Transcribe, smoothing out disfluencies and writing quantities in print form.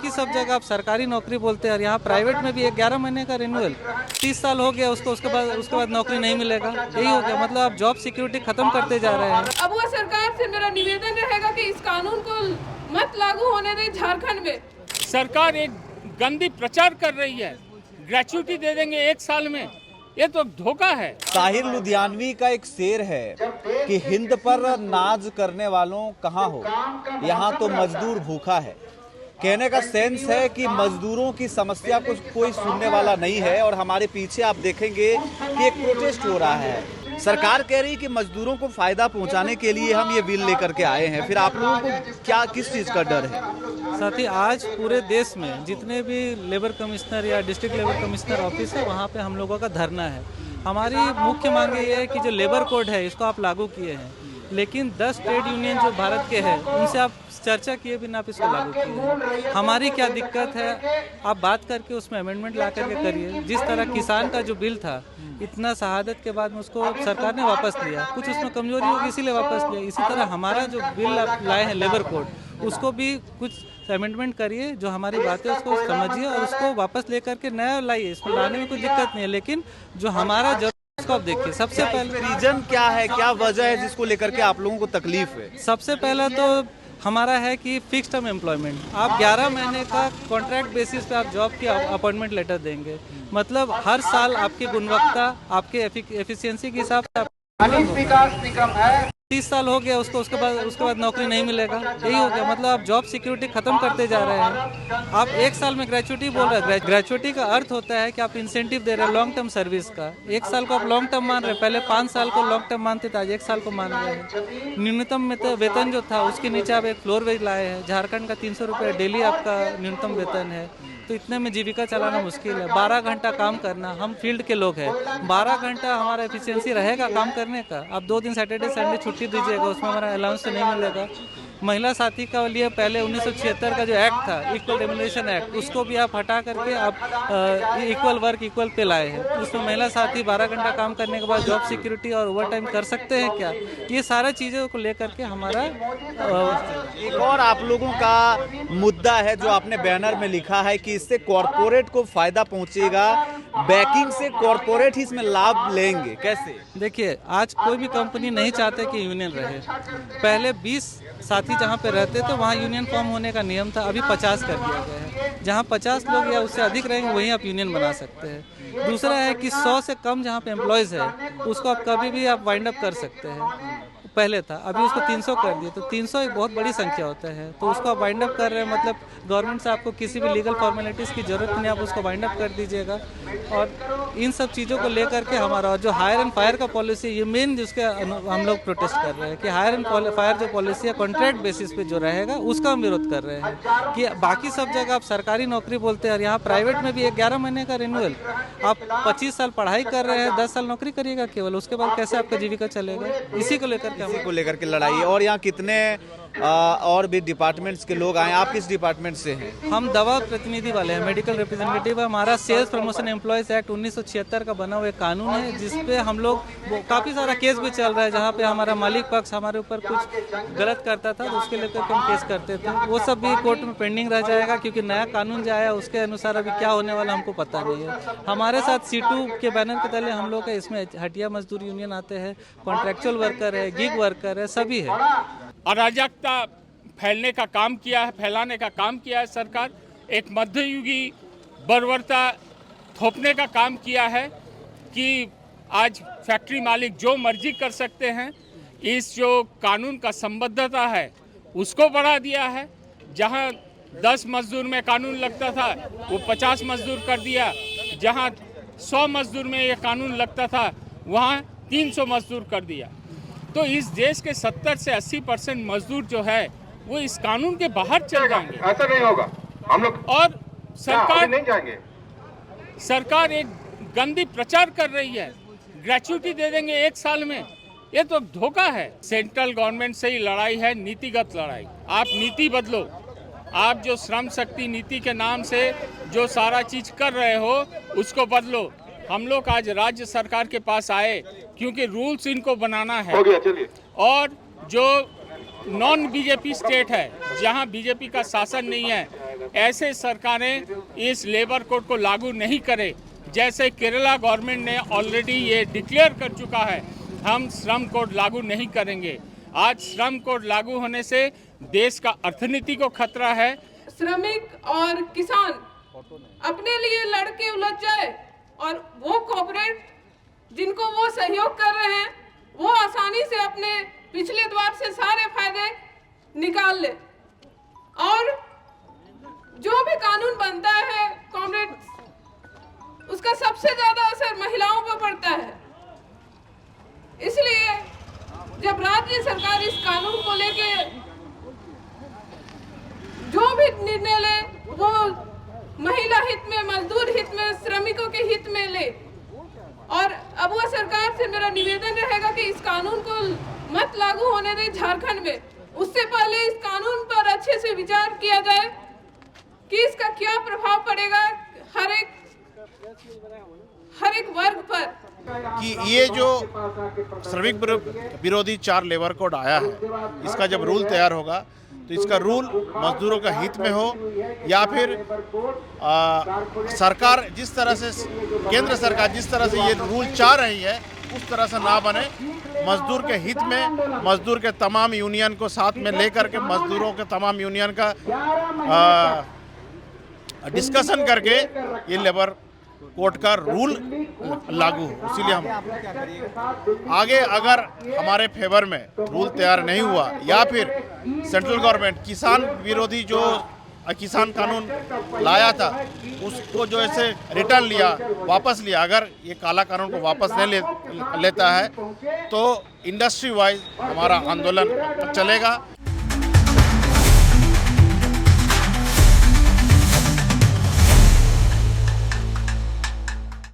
बाकी सब जगह आप सरकारी नौकरी बोलते हैं और यहाँ प्राइवेट में भी 11 महीने का रिन्यूअल, 30 साल हो गया उसको, उसके बाद नौकरी नहीं मिलेगा। यही हो गया, मतलब आप जॉब सिक्योरिटी खत्म करते जा रहे हैं। अब वो सरकार से मेरा निवेदन रहेगा कि इस कानून को मत लागू होने दें झारखंड में। सरकार एक गंदी प्रचार कर रही है, ग्रेच्युटी दे देंगे 1 साल में, ये तो धोखा है। ताहिर लुधियानवी का एक शेर है कि हिंद पर नाज करने वालों कहाँ हो, यहाँ तो मजदूर भूखा है। कहने का सेंस है कि मजदूरों की समस्या को कोई सुनने वाला नहीं है। और हमारे पीछे आप देखेंगे कि एक प्रोटेस्ट हो रहा है। सरकार कह रही है कि मजदूरों को फायदा पहुंचाने के लिए हम ये बिल लेकर के आए हैं। फिर आप लोगों को क्या, किस चीज का डर है? साथ ही आज पूरे देश में जितने भी लेबर कमिश्नर या डिस्ट्रिक्ट लेबर कमिश्नर ऑफिस है, वहाँ पे हम लोगों का धरना है। हमारी मुख्य मांग ये है कि जो लेबर कोड है इसको आप लागू किए हैं, लेकिन 10 ट्रेड यूनियन जो भारत के हैं उनसे आप चर्चा किए बिना आप इसको लागू किए हैं। हमारी क्या दिक्कत है, आप बात करके उसमें अमेंडमेंट ला करके करिए। जिस तरह किसान का जो बिल था, इतना शहादत के बाद में उसको सरकार ने वापस लिया, कुछ उसमें कमजोरी होगी इसीलिए वापस लिया। इसी तरह हमारा जो बिल आप लाए हैं लेबर कोड, उसको भी कुछ अमेंडमेंट करिए, जो हमारी बातें उसको समझिए और उसको वापस लेकर के नया लाइए। इसमें लाने में कोई दिक्कत नहीं है, लेकिन जो हमारा उसको आप देखिए। सबसे पहले रीजन क्या है, क्या वजह है जिसको लेकर के आप लोगों को तकलीफ है? सबसे पहला तो हमारा है कि फिक्स टर्म एम्प्लॉयमेंट, आप 11 महीने का कॉन्ट्रैक्ट बेसिस पे आप जॉब की अपॉइंटमेंट लेटर देंगे, मतलब हर साल आपकी गुणवत्ता, आपके एफिशिएंसी के हिसाब से 30 साल हो गया उसको, उसके बाद नौकरी नहीं मिलेगा। यही हो गया, मतलब आप जॉब सिक्योरिटी खत्म करते जा रहे हैं। आप 1 साल में ग्रेच्युटी बोल रहे हैं। ग्रेच्युटी का अर्थ होता है कि आप इंसेंटिव दे रहे हैं लॉन्ग टर्म सर्विस का। 1 साल को आप लॉन्ग टर्म मान रहे हैं, पहले 5 साल को लॉन्ग टर्म मानते थे, आज 1 साल को मान रहे हैं। न्यूनतम वेतन जो था उसके नीचे आप एक फ्लोर वेज लाए हैं। झारखंड का 300 रुपये डेली आपका न्यूनतम वेतन है, तो इतने में जीविका चलाना मुश्किल है। 12 घंटा काम करना, हम फील्ड के लोग हैं, 12 घंटा हमारा एफिशिएंसी रहेगा काम करने का। आप 2 दिन सैटरडे संडे छुट्टी दीजिएगा, उसमें हमारा अलाउंस तो नहीं मिलेगा। महिला साथी का लिए पहले 1976 का जो एक्ट था, इक्वल रेम्युनरेशन एक्ट, उसको भी आप हटा करके आप इक्वल वर्क इक्वल पे लाए हैं। उसमें महिला साथी 12 घंटा काम करने के बाद जॉब सिक्योरिटी और ओवर टाइम कर सकते हैं क्या? ये सारा चीज़ों को लेकर के हमारा एक और आप लोगों का मुद्दा है जो आपने बैनर में लिखा है कि इससे कॉरपोरेट को फायदा पहुंचेगा, बैकिंग से कॉरपोरेट ही इसमें लाभ लेंगे। कैसे? देखिए, आज कोई भी कंपनी नहीं चाहते कि यूनियन रहे। पहले 20 साथी जहाँ पे रहते थे वहाँ यूनियन फॉर्म होने का नियम था, अभी 50 कर दिया गया है। जहाँ 50 लोग या उससे अधिक रहेंगे वहीं आप यूनियन बना सकते हैं। दूसरा है कि 100 से कम जहाँ पे एम्प्लॉयज़ है उसको आप कभी भी आप वाइंड अप कर सकते हैं। पहले था, अभी उसको 300 कर दिए, तो 300 एक बहुत बड़ी संख्या होता है, तो उसको आप वाइंड अप कर रहे हैं, मतलब गवर्नमेंट से आपको किसी भी लीगल फॉर्मेलिटीज़ की जरूरत नहीं, आप उसको वाइंड अप कर दीजिएगा। और इन सब चीज़ों को लेकर के हमारा, और जो हायर एंड फायर का पॉलिसी, ये मेन जिसके हम लोग प्रोटेस्ट कर रहे हैं कि हायर एंड फायर जो पॉलिसी है कॉन्ट्रैक्ट बेसिस पे जो रहेगा उसका हम विरोध कर रहे हैं। कि बाकी सब जगह आप सरकारी नौकरी बोलते हैं और यहाँ प्राइवेट में भी 11 महीने का रिन्यूअल, आप 25 साल पढ़ाई कर रहे हैं, 10 साल नौकरी करिएगा केवल, उसके बाद कैसे आपका जीविका चलेगा? इसी को लेकर के लड़ाई। और यहाँ कितने और भी डिपार्टमेंट्स के लोग आए? आप किस डिपार्टमेंट से हैं? हम दवा प्रतिनिधि वाले हैं, मेडिकल रिप्रेजेंटेटिव है। हमारा सेल्स प्रमोशन एम्प्लॉयज एक्ट 1976 का बना हुआ एक कानून है, जिसपे हम लोग काफ़ी सारा केस भी चल रहा है, जहाँ पे हमारा मालिक पक्ष हमारे ऊपर कुछ गलत करता था, तो उसके लेकर हम केस करते थे। वो सब भी कोर्ट में पेंडिंग रह जाएगा, क्योंकि नया कानून जो आया उसके अनुसार अभी क्या होने वाला हमको पता नहीं है। हमारे साथ C2 के बैनर के तले हम लोग है, इसमें हटिया मजदूर यूनियन आते हैं, कॉन्ट्रेक्चुअल वर्कर है, गिग वर्कर है, सभी है। अराजकता फैलाने का काम किया है सरकार। एक मध्ययुगी बर्बरता थोपने का काम किया है कि आज फैक्ट्री मालिक जो मर्जी कर सकते हैं। इस जो कानून का संबद्धता है उसको बढ़ा दिया है। जहां 10 मजदूर में कानून लगता था वो 50 मजदूर कर दिया। जहां 100 मजदूर में ये कानून लगता था वहां 300 मजदूर कर दिया। तो इस देश के 70 से 80% मजदूर जो है वो इस कानून के बाहर चल जाएंगे। ऐसा नहीं होगा, हम लोग और सरकार नहीं जाएंगे। सरकार एक गंदी प्रचार कर रही है, ग्रेच्युटी दे देंगे 1 साल में, ये तो धोखा है। सेंट्रल गवर्नमेंट से ही लड़ाई है, नीतिगत लड़ाई। आप नीति बदलो। आप जो श्रम शक्ति नीति के नाम से जो सारा चीज कर रहे हो उसको बदलो। हम लोग आज राज्य सरकार के पास आए क्योंकि रूल्स इनको बनाना है। हो गया, चलिए। और जो नॉन बीजेपी स्टेट है, जहां बीजेपी का शासन नहीं है, ऐसे सरकारें इस लेबर कोड को लागू नहीं करें। जैसे केरला गवर्नमेंट ने ऑलरेडी ये डिक्लेयर कर चुका है, हम श्रम कोड लागू नहीं करेंगे। आज श्रम कोड लागू होने से देश का अर्थनीति को खतरा है। श्रमिक और किसान अपने लिए लड़के उलझ जाए और वो कॉर्पोरेट जिनको वो सहयोग कर रहे हैं वो आसानी से अपने पिछले द्वार से सारे फायदे निकाल ले, और जो भी कानून बनता है कॉर्पोरेट, उसका सबसे ज्यादा असर महिलाओं पर पड़ता है। इसलिए जब राज्य सरकार इस कानून को लेके जो भी निर्णय ले वो महिला हित में, मजदूर हित में, श्रमिकों के हित में ले। और अबुआ सरकार से मेरा निवेदन रहेगा कि इस कानून को मत लागू होने दे झारखंड में। उससे पहले इस कानून पर अच्छे से विचार किया जाए कि इसका क्या प्रभाव पड़ेगा हर एक वर्ग पर। कि ये जो श्रमिक विरोधी 4 लेबर कोड आया है, इसका जब रूल तैयार होगा तो इसका रूल मजदूरों का हित में हो, या फिर सरकार जिस तरह से, केंद्र सरकार जिस तरह से ये रूल चाह रही है उस तरह से ना बने। मजदूर के हित में मजदूर के तमाम यूनियन को साथ में लेकर के मजदूरों के तमाम यूनियन का डिस्कशन करके ये लेबर कोड का रूल लागू हो। इसीलिए हम आगे अगर हमारे फेवर में रूल तैयार नहीं हुआ, या फिर सेंट्रल गवर्नमेंट किसान विरोधी जो किसान कानून लाया था उसको जो ऐसे रिटर्न लिया, वापस लिया, अगर ये काला कानून को वापस नहीं लेता है तो इंडस्ट्री वाइज हमारा आंदोलन चलेगा।